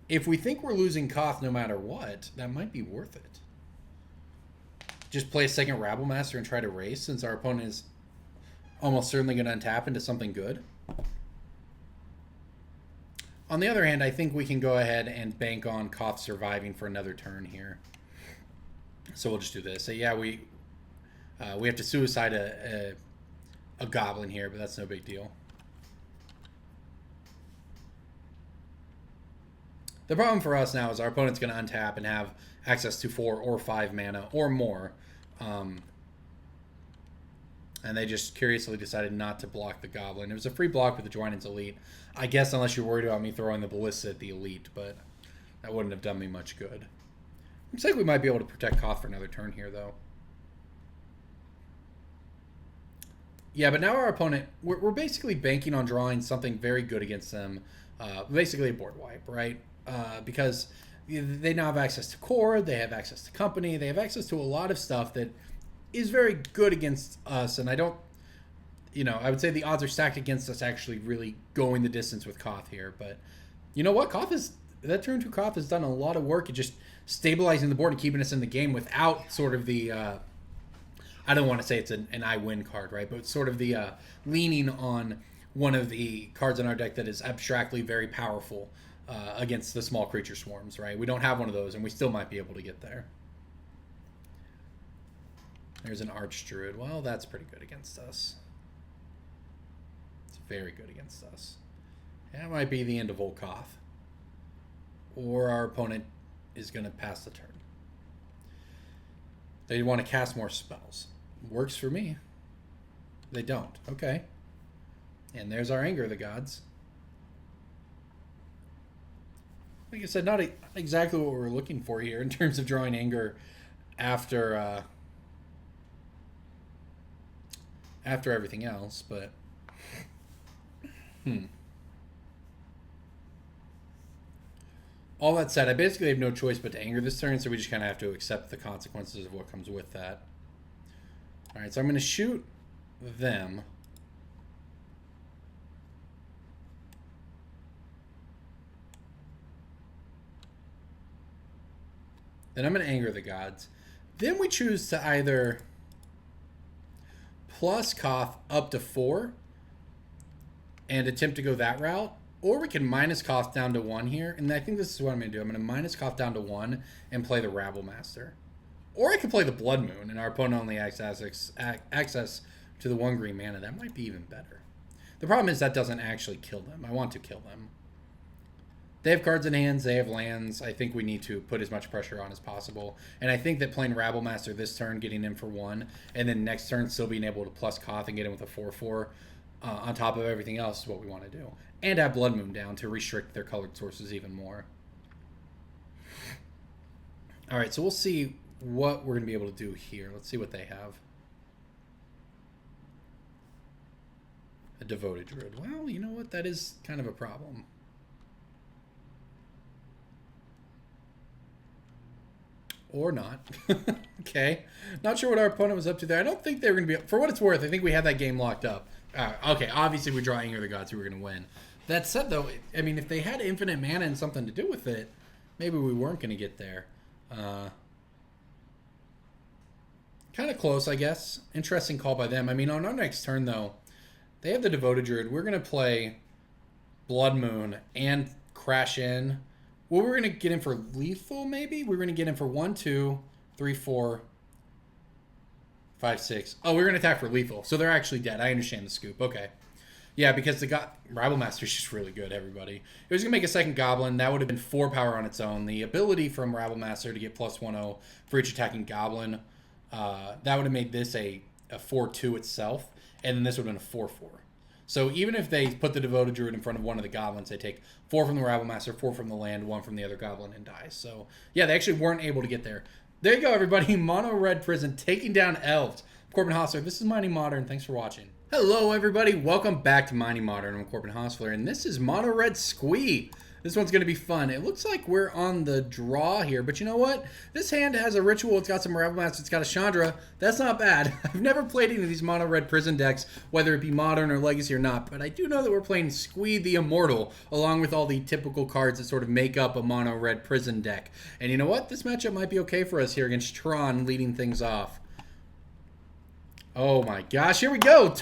If we think we're losing Koth no matter what, that might be worth it. Just play a second Rabblemaster and try to race, since our opponent is almost certainly going to untap into something good. On the other hand, I think we can go ahead and bank on Koth surviving for another turn here. So we'll just do this. So yeah, we have to suicide a goblin here, but that's no big deal. The problem for us now is our opponent's going to untap and have access to 4 or 5 mana or more. And they just curiously decided not to block the goblin. It was a free block with the Dwynen's Elite. I guess unless you're worried about me throwing the Ballista at the Elite, but that wouldn't have done me much good. Looks like we might be able to protect Koth for another turn here, though. Yeah, but now our opponent, we're basically banking on drawing something very good against them. Basically a board wipe, right? Because they now have access to core, they have access to company, they have access to a lot of stuff that is very good against us, and I don't, I would say the odds are stacked against us actually really going the distance with Koth here, but you know what? That turn 2 Koth has done a lot of work at just stabilizing the board and keeping us in the game without sort of the, I don't want to say it's an I win card, right? But sort of the leaning on one of the cards in our deck that is abstractly very powerful against the small creature swarms, right? We don't have one of those, and we still might be able to get there. There's an Archdruid. Well, that's pretty good against us. It's very good against us. That might be the end of old Koth. Or our opponent is going to pass the turn. They want to cast more spells. Works for me. They don't. Okay. And there's our Anger of the Gods. Like I said, not exactly what we're looking for here in terms of drawing Anger after everything else, but all that said, I basically have no choice but to Anger this turn, so we just kind of have to accept the consequences of what comes with that. All right, so I'm going to shoot them. Then I'm going to Anger the Gods. Then we choose to either plus Koth up to 4 and attempt to go that route, or we can minus Koth down to 1 here, and I think this is what I'm going to do. I'm going to minus Koth down to 1 and play the Rabblemaster. Or I could play the Blood Moon, and our opponent only has access to the 1 green mana. That might be even better. The problem is that doesn't actually kill them. I want to kill them. They have cards in hands, they have lands. I think we need to put as much pressure on as possible. And I think that playing Rabblemaster this turn, getting in for 1, and then next turn still being able to plus Koth and get in with a 4/4 on top of everything else is what we want to do. And have Blood Moon down to restrict their colored sources even more. All right, so we'll see what we're going to be able to do here. Let's see what they have. A Devoted Druid. Well, you know what? That is kind of a problem. Or not. Okay. Not sure what our opponent was up to there. I don't think they were going to be... For what it's worth, I think we had that game locked up. Okay, obviously we're drawing Anger the Gods, we were going to win. That said, though, I mean, if they had infinite mana and something to do with it, maybe we weren't going to get there. Kind of close, I guess. Interesting call by them. I mean, on our next turn, though, they have the Devoted Druid. We're going to play Blood Moon and crash in. Well, we're going to get in for lethal, maybe? We're going to get in for 1, 2, 3, 4, 5, 6. Oh, we're going to attack for lethal. So they're actually dead. I understand the scoop. Okay. Yeah, because the Rabblemaster is just really good, everybody. It was going to make a second Goblin. That would have been 4 power on its own. The ability from Rabblemaster to get plus 1/0 for each attacking Goblin, that would have made this a 4/2 itself. And then this would have been a 4/4. So even if they put the Devoted Druid in front of one of the Goblins, they take 4 from the Rabblemaster, 4 from the land, 1 from the other Goblin, and die. So, yeah, they actually weren't able to get there. There you go, everybody. Mono Red Prison taking down Elves. Corbin Hostler, this is Mighty Modern. Thanks for watching. Hello, everybody. Welcome back to Mighty Modern. I'm Corbin Hostler, and this is Mono Red Squee. This one's going to be fun. It looks like we're on the draw here, but you know what? This hand has a ritual. It's got some Rabblemaster. It's got a Chandra. That's not bad. I've never played any of these Mono Red Prison decks, whether it be Modern or Legacy or not, but I do know that we're playing Squee the Immortal, along with all the typical cards that sort of make up a Mono Red Prison deck. And you know what? This matchup might be okay for us here against Tron leading things off. Oh my gosh, here we go.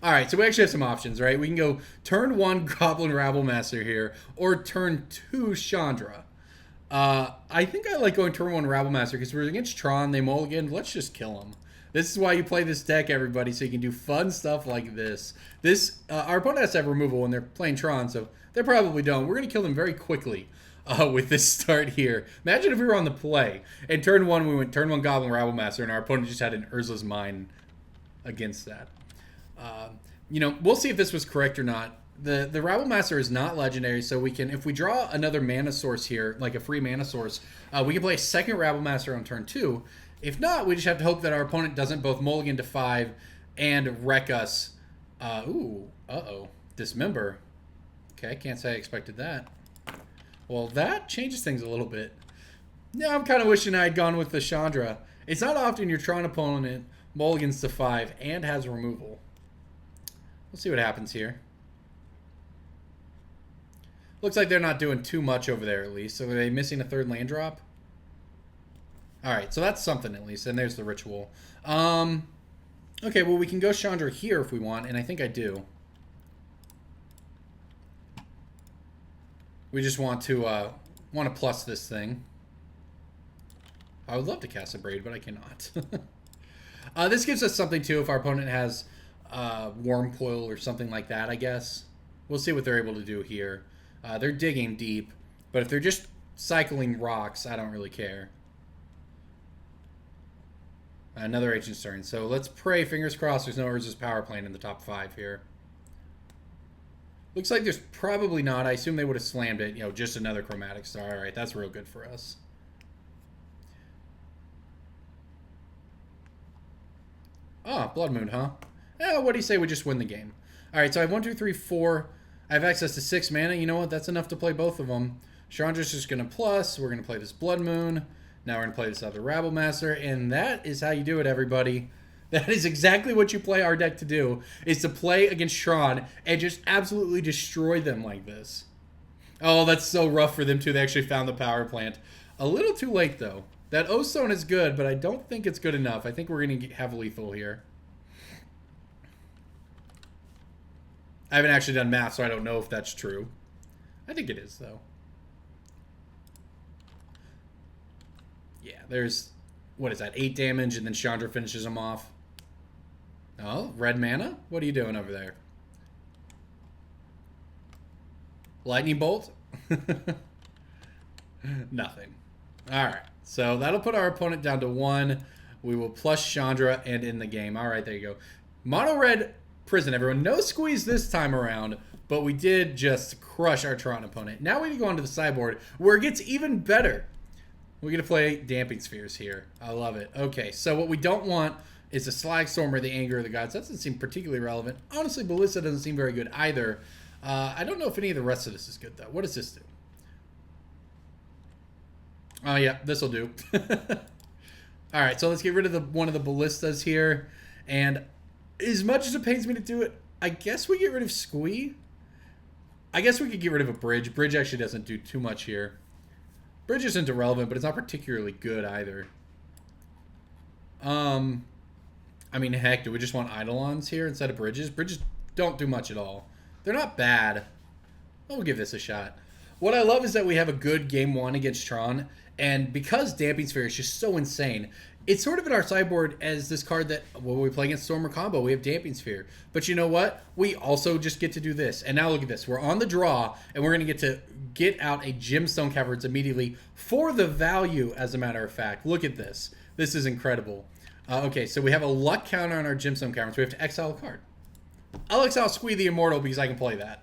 All right, so we actually have some options, right? We can go turn 1 Goblin Rabblemaster here, or turn 2 Chandra. I think I like going turn 1 Rabblemaster because we're against Tron, they mulligan. Let's just kill them. This is why you play this deck, everybody, so you can do fun stuff like this. Our opponent has to have removal when they're playing Tron, so they probably don't. We're going to kill them very quickly with this start here. Imagine if we were on the play, and turn 1 we went turn 1 Goblin Rabblemaster, and our opponent just had an Urza's Mine against that. You know, we'll see if this was correct or not. The Rabblemaster is not legendary, so we can, if we draw another mana source here, like a free mana source, we can play a second Rabblemaster on turn 2. If not, we just have to hope that our opponent doesn't both mulligan to 5 and wreck us. Dismember. Okay, can't say I expected that. Well, that changes things a little bit. Yeah, I'm kind of wishing I had gone with the Chandra. It's not often your Tron opponent mulligans to 5 and has removal. We'll see what happens here. Looks like they're not doing too much over there, at least. So are they missing a third land drop? Alright, so that's something at least. And there's the ritual. Okay, well, we can go Chandra here if we want, and I think I do. We just want to plus this thing. I would love to cast a Braid, but I cannot. This gives us something, too, if our opponent has Worm Coil or something like that, I guess. We'll see what they're able to do here. They're digging deep, but if they're just cycling rocks, I don't really care. Another Agent's turn. So let's pray, fingers crossed, there's no Urza's Power Plant in the top 5 here. Looks like there's probably not. I assume they would have slammed it. You know, just another Chromatic Star. All right, that's real good for us. Ah, Blood Moon, huh? What do you say we just win the game? All right, so I have 1, 2, 3, 4. I have access to 6 mana. You know what? That's enough to play both of them. Chandra's just going to plus. We're going to play this Blood Moon. Now we're going to play this other Rabblemaster. And that is how you do it, everybody. That is exactly what you play our deck to do, is to play against Tron and just absolutely destroy them like this. Oh, that's so rough for them, too. They actually found the power plant. A little too late, though. That O-Stone is good, but I don't think it's good enough. I think we're going to have lethal here. I haven't actually done math, so I don't know if that's true. I think it is, though. Yeah, there's, what is that, 8 damage, and then Chandra finishes him off. Oh, red mana? What are you doing over there? Lightning Bolt? Nothing. Alright, so that'll put our opponent down to 1. We will plus Chandra and in the game. Alright, there you go. Mono red prison, everyone. No squeeze this time around, but we did just crush our Tron opponent. Now we need to go onto the sideboard where it gets even better. We're going to play Damping Spheres here. I love it. Okay, so what we don't want is a Slagstorm or the Anger of the Gods. That doesn't seem particularly relevant. Honestly, Ballista doesn't seem very good either. I don't know if any of the rest of this is good, though. What does this do? Oh, yeah, this will do. All right, so let's get rid of one of the Ballistas here. And as much as it pains me to do it, I guess we get rid of Squee. I guess we could get rid of a Bridge. Bridge actually doesn't do too much here. Bridge isn't irrelevant, but it's not particularly good either. I mean, heck, do we just want Eidolons here instead of Bridges? Bridges don't do much at all. They're not bad. We'll give this a shot. What I love is that we have a good game 1 against Tron, and because Damping Sphere is just so insane, it's sort of in our sideboard as this card that, when we play against Stormer combo, we have Damping Sphere. But you know what? We also just get to do this. And now look at this. We're on the draw, and we're going to get out a Gemstone Caverns immediately for the value, as a matter of fact. Look at this. This is incredible. Okay, so we have a luck counter on our Gemstone Caverns. We have to exile a card. I'll exile Squee the Immortal because I can play that.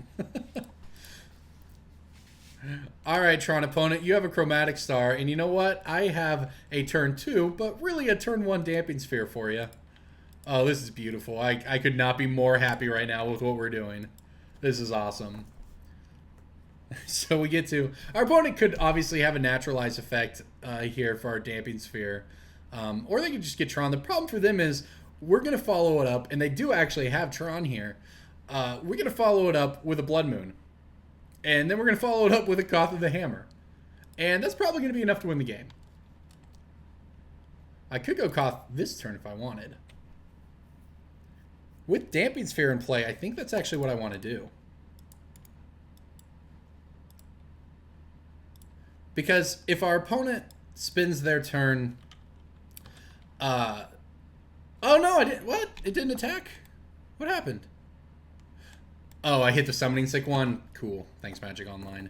All right, Tron opponent, you have a Chromatic Star, and you know what? I have a turn 2, but really a turn 1 Damping Sphere for you. Oh, this is beautiful. I could not be more happy right now with what we're doing. This is awesome. So we get to... Our opponent could obviously have a Naturalize effect here for our Damping Sphere. Or they could just get Tron. The problem for them is we're going to follow it up, and they do actually have Tron here. We're going to follow it up with a Blood Moon. And then we're going to follow it up with a Koth of the Hammer. And that's probably going to be enough to win the game. I could go Koth this turn if I wanted. With Damping Sphere in play, I think that's actually what I want to do. Because if our opponent spins their turn... oh no, I didn't... What? It didn't attack? What happened? Oh, I hit the Summoning Sick one? Cool. Thanks, Magic Online.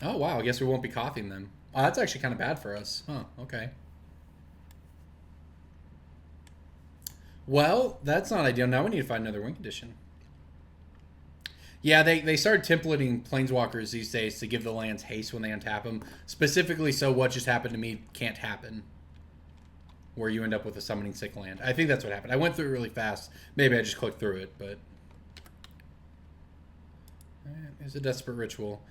Oh, wow. I guess we won't be Kothing them. Oh, that's actually kind of bad for us. Huh, okay. Well, that's not ideal. Now we need to find another win condition. Yeah, they started templating Planeswalkers these days to give the lands haste when they untap them. Specifically so what just happened to me can't happen. Where you end up with a Summoning Sick land. I think that's what happened. I went through it really fast. Maybe I just clicked through it, but... There's a Desperate Ritual.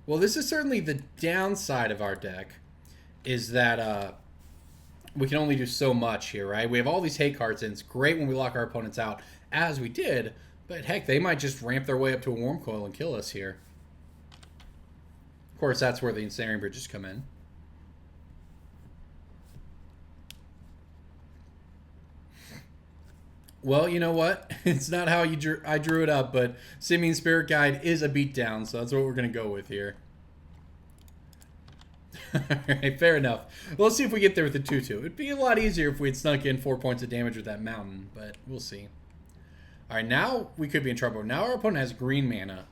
Well, this is certainly the downside of our deck. Is that we can only do so much here, right? We have all these hate cards, and it's great when we lock our opponents out, as we did. But heck, they might just ramp their way up to a Worm Coil and kill us here. Of course, that's where the Ensnaring Bridges come in. Well, you know what? It's not how I drew it up, but Simian Spirit Guide is a beatdown, so that's what we're going to go with here. Alright, fair enough. Well, let's see if we get there with the 2-2. It'd be a lot easier if we had snuck in 4 points of damage with that mountain, but we'll see. Alright, now we could be in trouble. Now our opponent has green mana,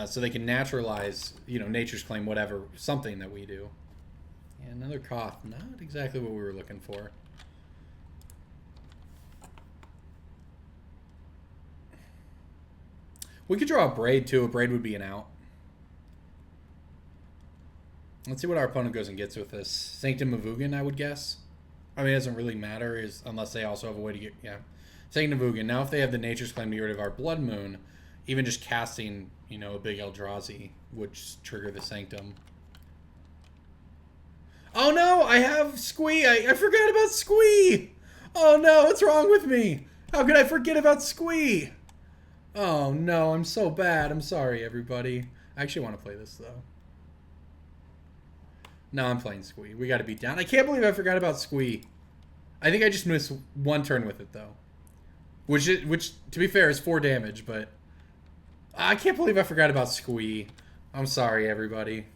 so they can naturalize, you know, Nature's Claim, whatever, something that we do. And another Koth. Not exactly what we were looking for. We could draw a Braid, too. A Braid would be an out. Let's see what our opponent goes and gets with this. Sanctum of Ugin, I would guess. I mean, it doesn't really matter unless they also have a way to get... Yeah. Sanctum of Ugin. Now, if they have the Nature's Claim to get rid of our Blood Moon, even just casting, you know, a big Eldrazi would just trigger the Sanctum. Oh, no! I have Squee! I forgot about Squee! Oh, no! What's wrong with me? How could I forget about Squee? Oh, no. I'm so bad. I'm sorry, everybody. I actually want to play this, though. No, I'm playing Squee. We got to beat down. I can't believe I forgot about Squee. I think I just missed one turn with it, though. Which, to be fair, is 4 damage, but... I can't believe I forgot about Squee. I'm sorry, everybody.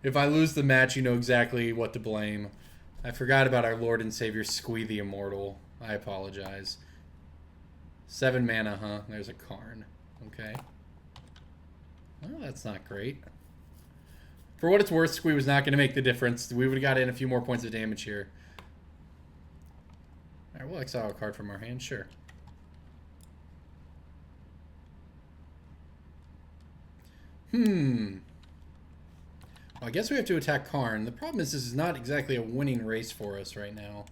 If I lose the match, you know exactly what to blame. I forgot about our Lord and Savior, Squee the Immortal. I apologize. 7 mana, huh? There's a Karn. Okay. Well, that's not great. For what it's worth, Squee was not going to make the difference. We would have got in a few more points of damage here. Alright, we'll exile a card from our hand, sure. Well, I guess we have to attack Karn. The problem is this is not exactly a winning race for us right now.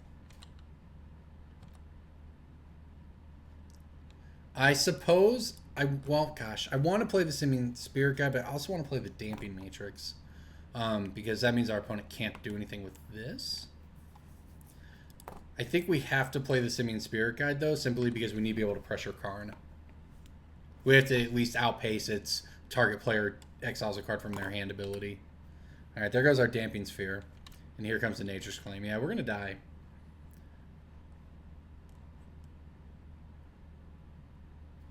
I suppose... Well, gosh. I want to play the Simian Spirit Guide, but I also want to play the Damping Matrix. Because that means our opponent can't do anything with this. I think we have to play the Simian Spirit Guide, though, simply because we need to be able to pressure Karn. We have to at least outpace its target player exiles a card from their hand ability. Alright, there goes our Damping Sphere. And here comes the Nature's Claim. Yeah, we're going to die.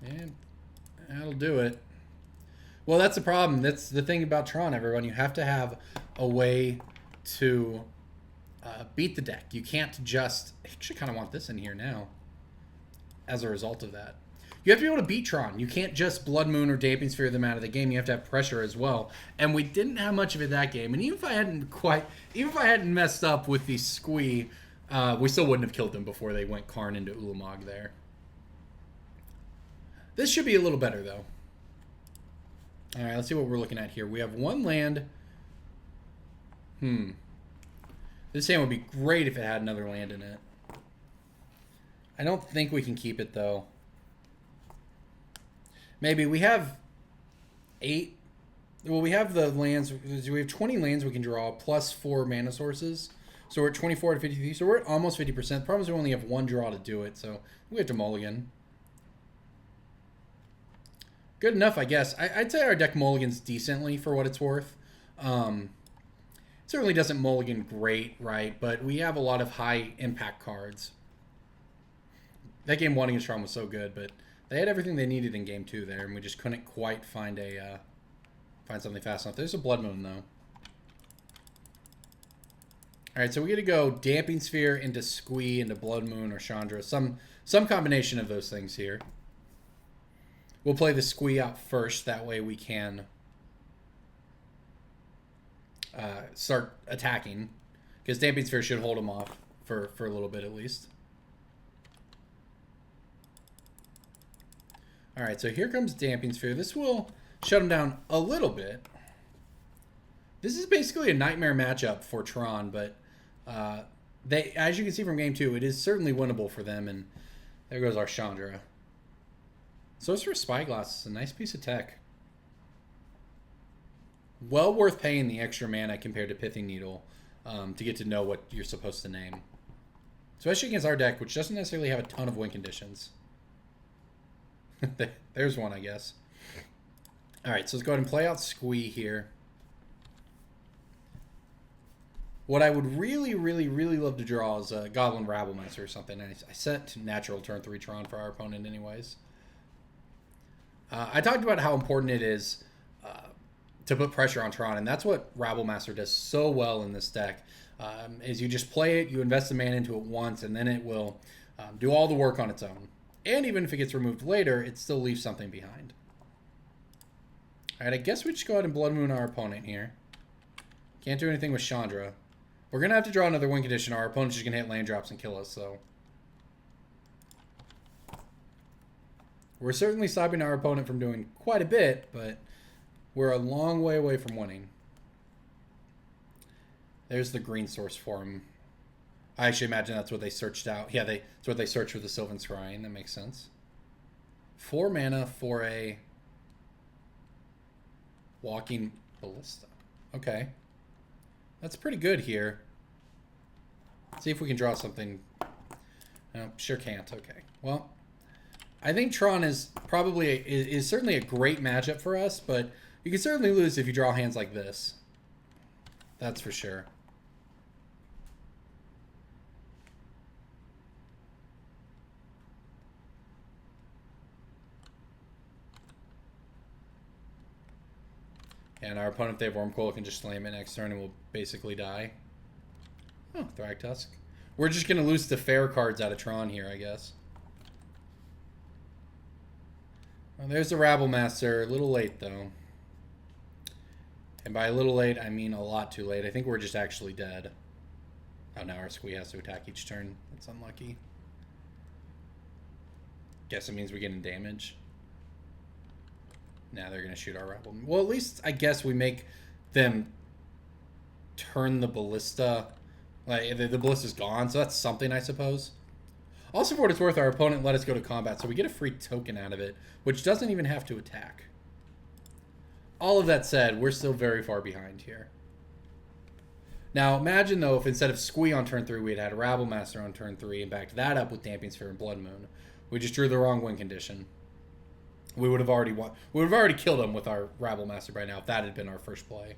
And that'll do it. Well, that's the problem. That's the thing about Tron, everyone. You have to have a way to beat the deck. You can't just... I actually kind of want this in here now. As a result of that. You have to be able to beat Tron. You can't just Blood Moon or Damping Sphere them out of the game. You have to have pressure as well. And we didn't have much of it that game. And even if I hadn't messed up with the Squee, we still wouldn't have killed them before they went Karn into Ulamog there. This should be a little better, though. Alright, let's see what we're looking at here. We have 1 land. This hand would be great if it had another land in it. I don't think we can keep it, though. Maybe. We have 8. Well, we have the lands. We have 20 lands we can draw, plus 4 mana sources. So we're at 24 to 53. So we're at almost 50%. The problem is we only have 1 draw to do it, so we have to mulligan. Good enough, I guess. I'd say our deck mulligans decently for what it's worth. Certainly doesn't mulligan great, right? But we have a lot of high impact cards. That game 1 against Tron was so good, but they had everything they needed in game 2 there, and we just couldn't quite find something fast enough. There's a Blood Moon, though. Alright, so we get to go Damping Sphere into Squee, into Blood Moon or Chandra. Some combination of those things here. We'll play the Squee out first, that way we can start attacking. Because Damping Sphere should hold them off for a little bit at least. Alright, so here comes Damping Sphere. This will shut him down a little bit. This is basically a nightmare matchup for Tron, but they, as you can see from game 2, it is certainly winnable for them, and there goes our Chandra. Sorcerer's Spyglass is a nice piece of tech. Well worth paying the extra mana compared to Pithing Needle to get to know what you're supposed to name. Especially against our deck, which doesn't necessarily have a ton of win conditions. There's one, I guess. Alright, so let's go ahead and play out Squee here. What I would really, really, really love to draw is a Goblin Rabblemaster or something. I set natural turn 3 Tron for our opponent anyways. I talked about how important it is to put pressure on Tron, and that's what Rabblemaster does so well in this deck. Is you just play it, you invest the mana into it once, and then it will do all the work on its own. And even if it gets removed later, it still leaves something behind. Alright, I guess we just go ahead and Blood Moon our opponent here. Can't do anything with Chandra. We're going to have to draw another win condition. Our opponent's just going to hit land drops and kill us, so. We're certainly stopping our opponent from doing quite a bit, but we're a long way away from winning. There's the green source for him. I actually imagine that's what they searched out. Yeah, that's what they searched for the Sylvan Scrying. That makes sense. 4 mana for a Walking Ballista. Okay. That's pretty good here. Let's see if we can draw something. No, sure can't. Okay. Well, I think Tron is probably is certainly a great matchup for us, but you can certainly lose if you draw hands like this. That's for sure. And our opponent, if they have Wormcoil, can just slam it next turn and we'll basically die. Oh, Thragtusk. We're just going to lose the fair cards out of Tron here, I guess. Well, there's the Rabblemaster. A little late, though. And by a little late, I mean a lot too late. I think we're just actually dead. Oh, now our Squee has to attack each turn. That's unlucky. Guess it means we're getting damage. Now they're going to shoot our Rebel. Well, at least I guess we make them turn the Ballista. Like, the Ballista's gone, so that's something, I suppose. Also, for what it's worth, our opponent let us go to combat, so we get a free token out of it, which doesn't even have to attack. All of that said, we're still very far behind here. Now, imagine, though, if instead of Squee on turn 3, we had Rabblemaster on turn 3 and backed that up with Damping Sphere and Blood Moon. We just drew the wrong win condition. We would have already won. We would have already killed him with our Rabblemaster by now if that had been our first play.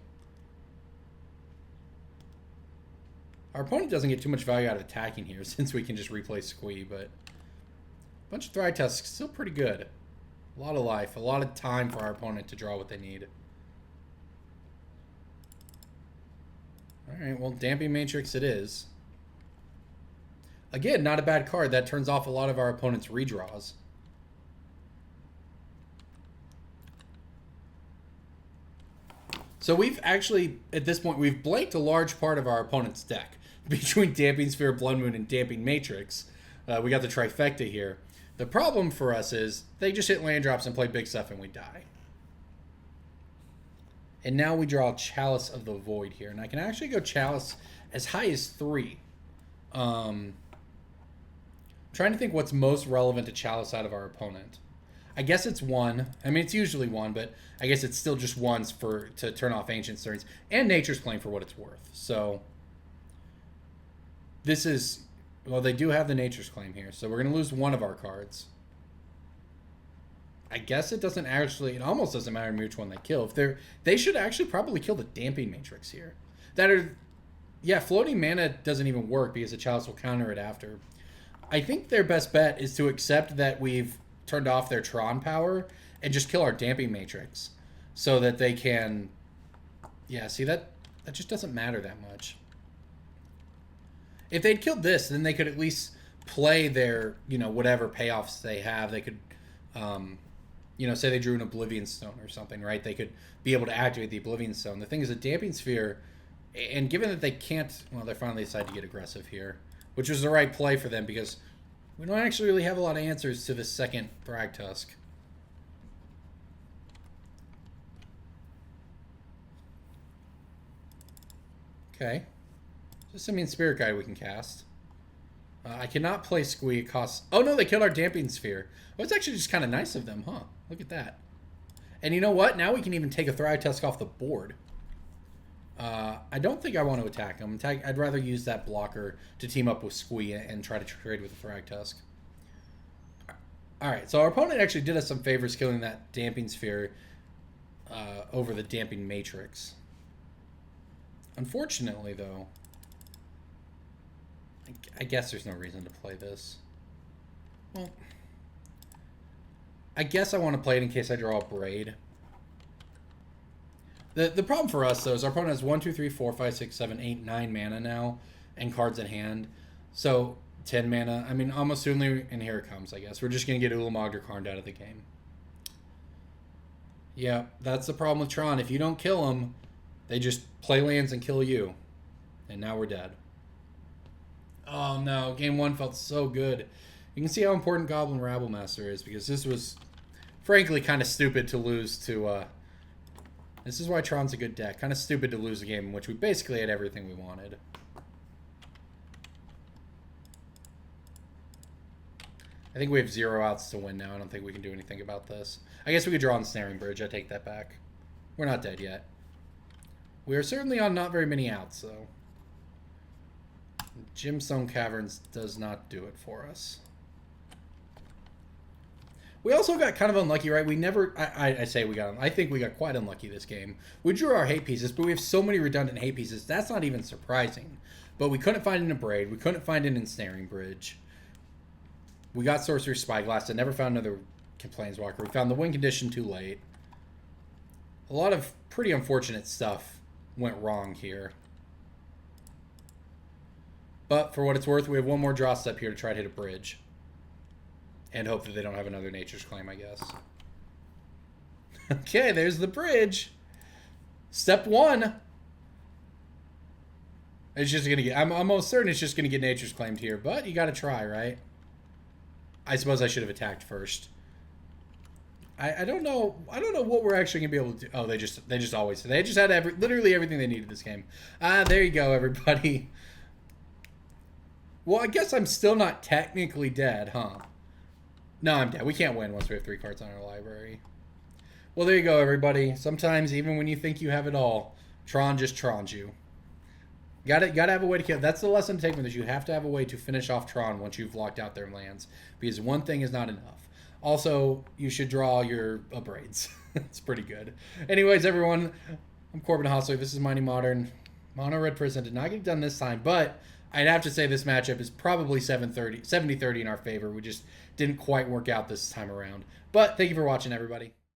Our opponent doesn't get too much value out of attacking here since we can just replay Squee, but a bunch of Thragtusks, still pretty good. A lot of life, a lot of time for our opponent to draw what they need. Alright, well, Damping Matrix it is. Again, not a bad card. That turns off a lot of our opponent's redraws. So we've actually, at this point, we've blanked a large part of our opponent's deck. Between Damping Sphere, Blood Moon, and Damping Matrix, we got the trifecta here. The problem for us is they just hit land drops and play big stuff and we die. And now we draw Chalice of the Void here. And I can actually go Chalice as high as 3. Trying to think what's most relevant to Chalice out of our opponent. I guess it's 1. I mean, it's usually 1, but I guess it's still just 1s to turn off Ancient Stirrings. And Nature's Claim for what it's worth. So this is... Well, they do have the Nature's Claim here, so we're going to lose one of our cards. I guess it doesn't actually... It almost doesn't matter which one they kill. If they should actually probably kill the Damping Matrix here. that are... Yeah, floating mana doesn't even work because the Chalice will counter it after. I think their best bet is to accept that we've turned off their Tron power and just kill our Damping Matrix so that they can... Yeah, see, that just doesn't matter that much. If they'd killed this, then they could at least play their, you know, whatever payoffs they have. They could, you know, say they drew an Oblivion Stone or something, right? They could be able to activate the Oblivion Stone. The thing is, a Damping Sphere, and given that they can't, well, they finally decided to get aggressive here, which was the right play for them because we don't actually really have a lot of answers to the second Thragtusk. Okay. So Simian Spirit Guide we can cast. I cannot play Squee. It costs... Oh, no, they killed our Damping Sphere. Well, it's actually just kind of nice of them, huh? Look at that. And you know what? Now we can even take a Thragtusk off the board. I don't think I want to attack him. I'd rather use that blocker to team up with Squee and try to trade with the Thragtusk. Alright, so our opponent actually did us some favors killing that Damping Sphere over the Damping Matrix. Unfortunately, though, I guess there's no reason to play this. Well, I guess I want to play it in case I draw a Braid. The problem for us, though, is our opponent has 1, 2, 3, 4, 5, 6, 7, 8, 9 mana now, and cards in hand. So, 10 mana. I mean, almost certainly, and here it comes, I guess. We're just going to get Ulamog or Karned out of the game. Yeah, that's the problem with Tron. If you don't kill them, they just play lands and kill you. And now we're dead. Oh, no. Game 1 felt so good. You can see how important Goblin Rabblemaster is, because this was, frankly, kind of stupid to lose to... This is why Tron's a good deck. Kind of stupid to lose a game in which we basically had everything we wanted. I think we have 0 outs to win now. I don't think we can do anything about this. I guess we could draw Ensnaring Bridge. I take that back. We're not dead yet. We are certainly on not very many outs, though. Gemstone Caverns does not do it for us. We also got kind of unlucky, right? We never... I say we got... I think we got quite unlucky this game. We drew our hate pieces, but we have so many redundant hate pieces. That's not even surprising. But we couldn't find an Braid. We couldn't find an Ensnaring Bridge. We got Sorcerer's Spyglass. I never found another Planeswalker. We found the win condition too late. A lot of pretty unfortunate stuff went wrong here. But for what it's worth, we have one more draw step here to try to hit a bridge. And hope that they don't have another Nature's Claim, I guess. Okay, there's the bridge. Step 1. It's just going to get... I'm almost certain it's just going to get Nature's Claimed here. But you got to try, right? I suppose I should have attacked first. I don't know. I don't know what we're actually going to be able to do. Oh, they just had literally everything they needed this game. There you go, everybody. Well, I guess I'm still not technically dead, huh? No, I'm dead. We can't win once we have 3 cards on our library. Well, there you go, everybody. Sometimes, even when you think you have it all, Tron just Trons you. Gotta have a way to kill. That's the lesson to take from this. You have to have a way to finish off Tron once you've locked out their lands. Because one thing is not enough. Also, you should draw your Braids. It's pretty good. Anyways, everyone, I'm Corbin Hostler. This is Mighty Modern. Mono Red Prison did not get done this time, but I'd have to say this matchup is probably 70-30 in our favor. We just didn't quite work out this time around. But thank you for watching, everybody.